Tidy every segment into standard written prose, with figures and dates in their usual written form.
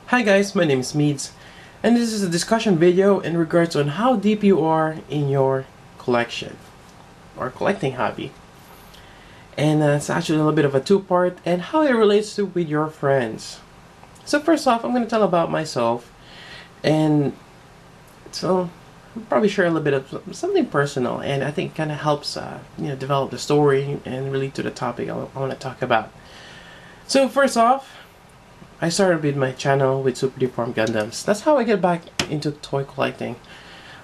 Hi guys, my name is Meads, and this is a discussion video in regards on how deep you are in your collection or collecting hobby. And it's actually a little bit of a two-part and how it relates to with your friends. So first off, I'm going to tell about myself, and so I'll probably share a little bit of something personal, and I think it kind of helps develop the story and relate to the topic I want to talk about. So first off, I started with my channel with Super Deformed Gundams. That's how I get back into toy collecting.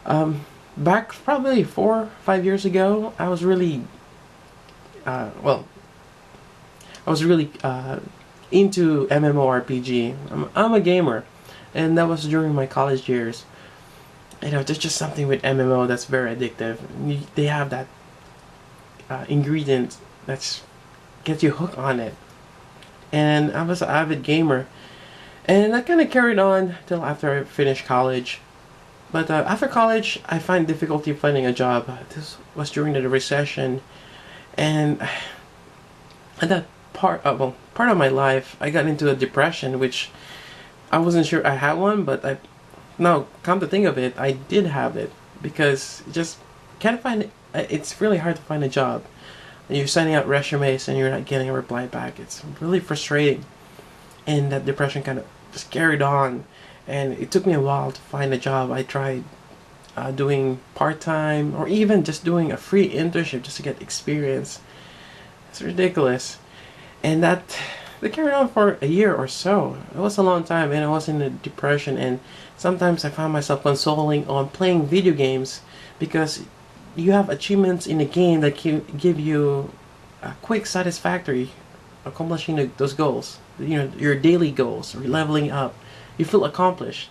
Back probably 4 or 5 years ago, I was really, I was really into MMORPG. I'm a gamer, and that was during my college years. You know, there's just something with MMO that's very addictive. They have that ingredient that's gets you hooked on it. And I was an avid gamer, and that kind of carried on till after I finished college. But after college, I find difficulty finding a job. This was during the recession, and at that part of my life, I got into a depression, which I wasn't sure I had one, but now come to think of it, I did have it, because just can't find it. It's really hard to find a job. You're sending out resumes and you're not getting a reply back. It's really frustrating, and that depression kind of just carried on, and it took me a while to find a job. I tried doing part-time or even just doing a free internship just to get experience. It's ridiculous, and that carried on for a year or so. It was a long time, and I was in a depression, and sometimes I found myself consoling on playing video games because you have achievements in the game that can give you a quick satisfactory accomplishing those goals. You know, your daily goals or leveling up. You feel accomplished,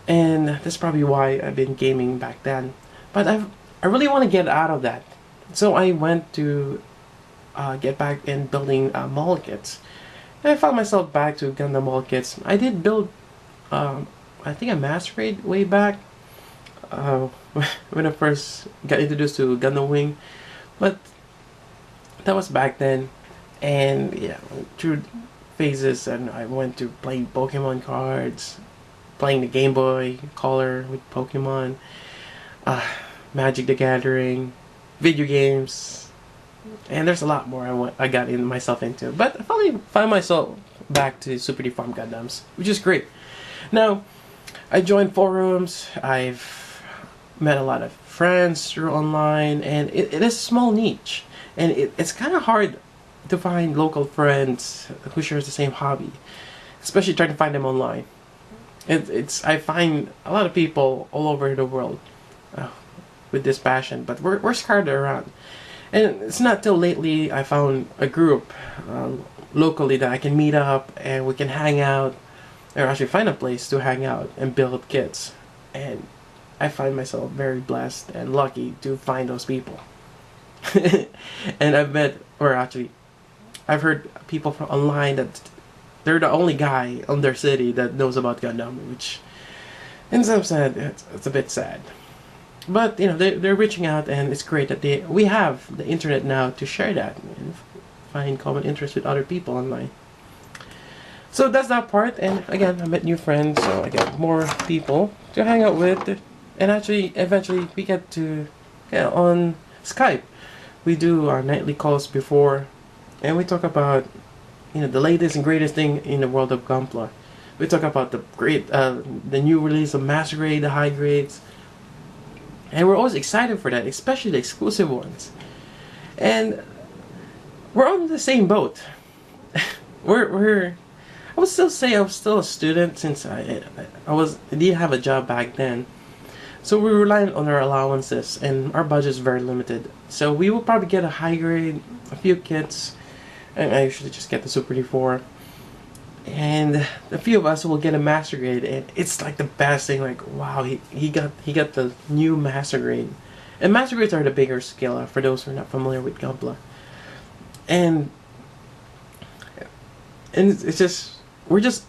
and that's probably why I've been gaming back then. But I really want to get out of that, so I went to get back in building model kits. And I found myself back to Gundam model kits. I did build, I think, a Masquerade way back. When I first got introduced to Gundam Wing, but that was back then, and yeah, through phases, and I went to playing Pokemon cards, playing the Game Boy Color with Pokemon, Magic the Gathering, video games, and there's a lot more I got myself into. But I finally found myself back to Super Deformed Gundams, which is great. Now, I joined forums. I've met a lot of friends through online, and it is a small niche, and it's kind of hard to find local friends who share the same hobby, especially trying to find them online. I find a lot of people all over the world with this passion, but we're scattered around, and it's not till lately I found a group locally that I can meet up and we can hang out, or actually find a place to hang out and build kits. And I find myself very blessed and lucky to find those people. And I've met, or actually, I've heard people from online that they're the only guy in their city that knows about Gundam, which, in some sense, it's a bit sad. But you know, they're reaching out, and it's great that we have the internet now to share that and find common interest with other people online. So that's that part, and again, I met new friends, so I get more people to hang out with. And actually, eventually, we get to, on Skype, we do our nightly calls before, and we talk about, the latest and greatest thing in the world of Gunpla. We talk about the new release of Masquerade, the high grades, and we're always excited for that, especially the exclusive ones. And we're on the same boat. I would still say I was still a student, since I didn't have a job back then. So we rely on our allowances, and our budget is very limited. So we will probably get a high grade, a few kits, and I usually just get the Super D4. And a few of us will get a Master Grade, and it's like the best thing. Like, wow, he got the new Master Grade. And Master Grades are the bigger scale for those who are not familiar with Gunpla. And it's just we're just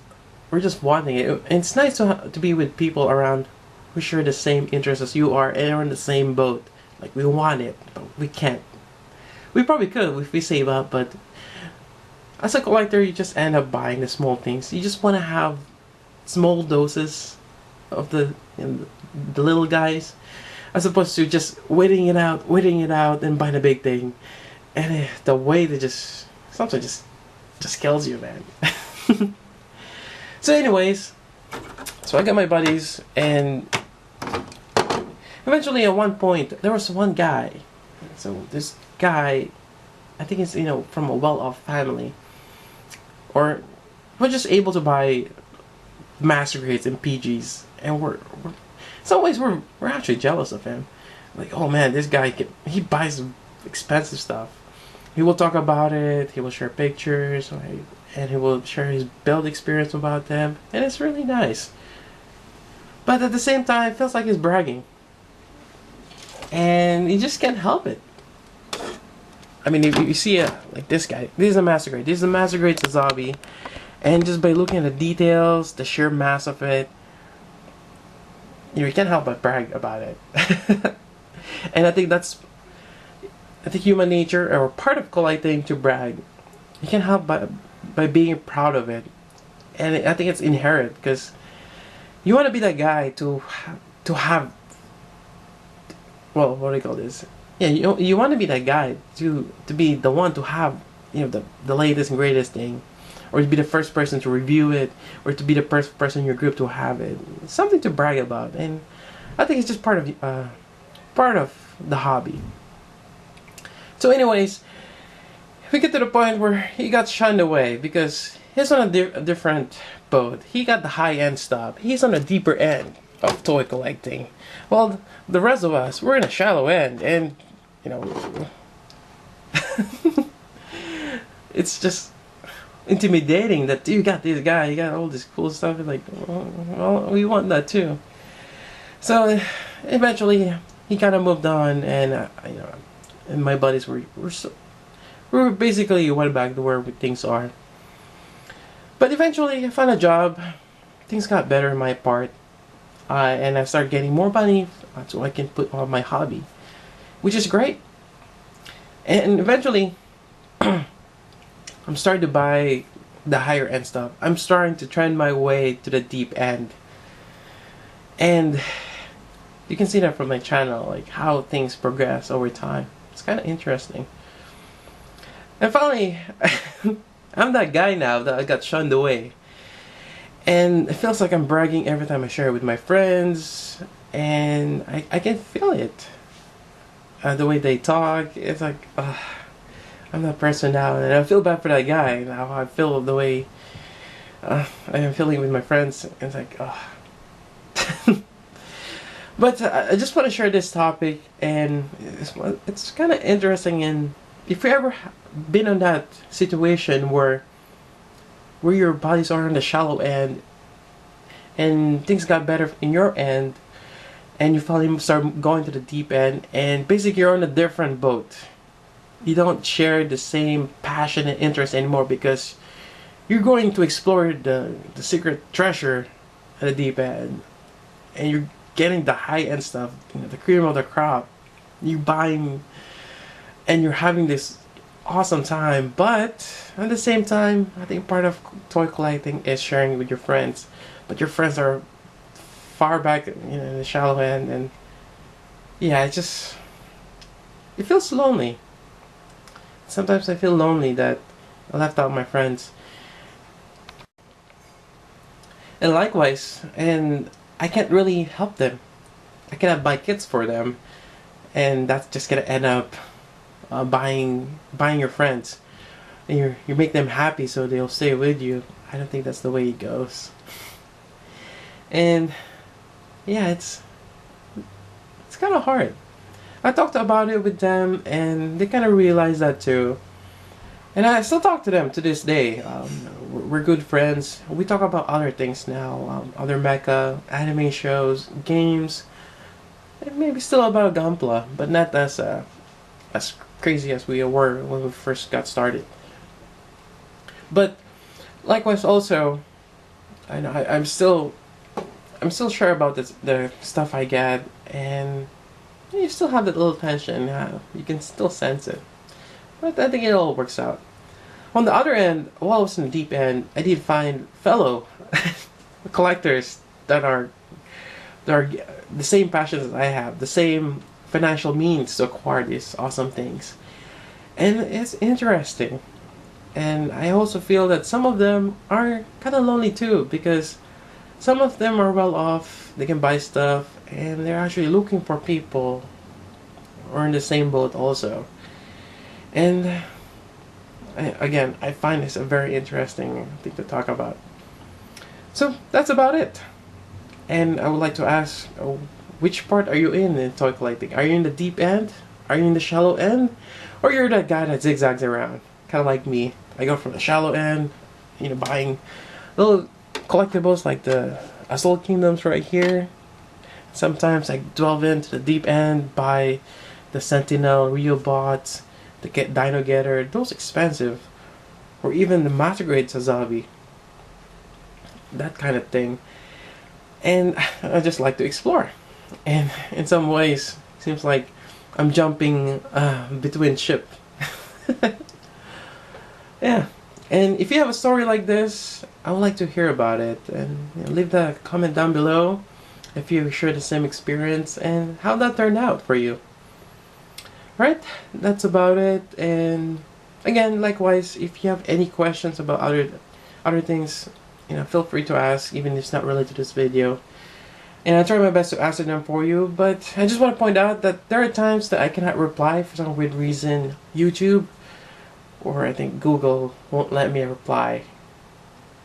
wanting it. And it's nice to be with people around who share the same interests as you are, and are in the same boat. Like, we want it, but we can't. We probably could if we save up, but as a collector, you just end up buying the small things. You just want to have small doses of the little guys, as opposed to just waiting it out, and buy the big thing. And the way they just sometimes just kills you, man. So, anyways, so I got my buddies, and eventually at one point there was one guy. So this guy, I think he's from a well-off family, or we're just able to buy master grades and PGs, and we're in some ways we're actually jealous of him. Like, oh man, this guy he buys expensive stuff. He will talk about it. He will share pictures, right? And he will share his build experience about them, and it's really nice. But at the same time, it feels like he's bragging, and you just can't help it. I mean, if you see like this guy, this is a master grade. This is a master grade Sazabi, and just by looking at the details, the sheer mass of it, you can't help but brag about it. And I think human nature, or part of collecting, to brag. You can't help by being proud of it, and I think it's inherent, because you want to be that guy to have, well, what do you call this? Yeah, you want to be that guy to be the one to have the latest and greatest thing, or to be the first person to review it, or to be the first person in your group to have it. It's something to brag about, and I think it's just part of the hobby. So, anyways, we get to the point where he got shunned away because he's on a different boat. He got the high-end stuff. He's on the deeper end of toy collecting. Well, the rest of us, we're in a shallow end, and it's just intimidating that you got this guy, you got all this cool stuff, and like, well, we want that too. So eventually he kind of moved on, and and my buddies we basically went back to where things are. But eventually I found a job. Things got better in my part, and I started getting more money so I can put on my hobby, which is great. And eventually I'm starting to buy the higher end stuff. I'm starting to trend my way to the deep end, and you can see that from my channel, like how things progress over time. It's kind of interesting. And finally, I'm that guy now that I got shunned away, and it feels like I'm bragging every time I share it with my friends, and I can feel it. The way they talk, it's like, I'm that person now, and I feel bad for that guy. Now I feel the way I am feeling with my friends. It's like, But I just want to share this topic, and it's kind of interesting. And if you ever been in that situation where your bodies are on the shallow end, and things got better in your end, and you finally start going to the deep end, and basically you're on a different boat. You don't share the same passion and interest anymore, because you're going to explore the secret treasure at the deep end, and you're getting the high-end stuff, the cream of the crop. You buying, and you're having this awesome time. But at the same time, I think part of toy collecting is sharing with your friends, but your friends are far back, in the shallow end, and yeah, it feels lonely. Sometimes I feel lonely that I left out my friends. And likewise, and I can't really help them. I cannot buy kits for them, and that's just gonna end up buying your friends. And you make them happy so they'll stay with you. I don't think that's the way it goes. And yeah, it's kind of hard. I talked about it with them, and they kind of realized that too. And I still talk to them to this day. We're good friends. We talk about other things now, other mecha, anime shows, games, and maybe still about Gunpla, but not as crazy as we were when we first got started. But likewise, also, I know I'm still sure about the stuff I get, and you still have that little tension. You can still sense it. But I think it all works out. On the other end, while I was in the deep end, I did find fellow collectors that are the same passions as I have, the same financial means to acquire these awesome things. And it's interesting. And I also feel that some of them are kind of lonely too, because some of them are well off, they can buy stuff, and they're actually looking for people who are in the same boat also. And again, I find this a very interesting thing to talk about. So that's about it. And I would like to ask, which part are you in toy collecting? Are you in the deep end? Are you in the shallow end? Or you're that guy that zigzags around? Kind of like me. I go from the shallow end, buying little collectibles like the Assault Kingdoms right here. Sometimes I delve into the deep end, buy the Sentinel, Reobots, the Dino Getter, those expensive. Or even the Master Grade Sazabi. That kind of thing. And I just like to explore. And in some ways, it seems like I'm jumping between ship. Yeah. And if you have a story like this, I would like to hear about it. And leave the comment down below if you share the same experience and how that turned out for you. Right? That's about it. And again, likewise, if you have any questions about other things, feel free to ask, even if it's not related to this video. And I'll try my best to answer them for you, but I just want to point out that there are times that I cannot reply for some weird reason. YouTube, or I think Google, won't let me reply.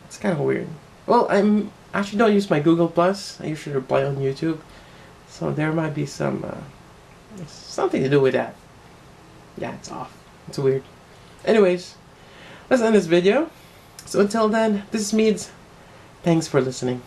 It's kind of weird. Well, I actually don't use my Google Plus. I usually reply on YouTube. So there might be something to do with that. Yeah, it's off. It's weird. Anyways, let's end this video. So until then, this is Meads. Thanks for listening.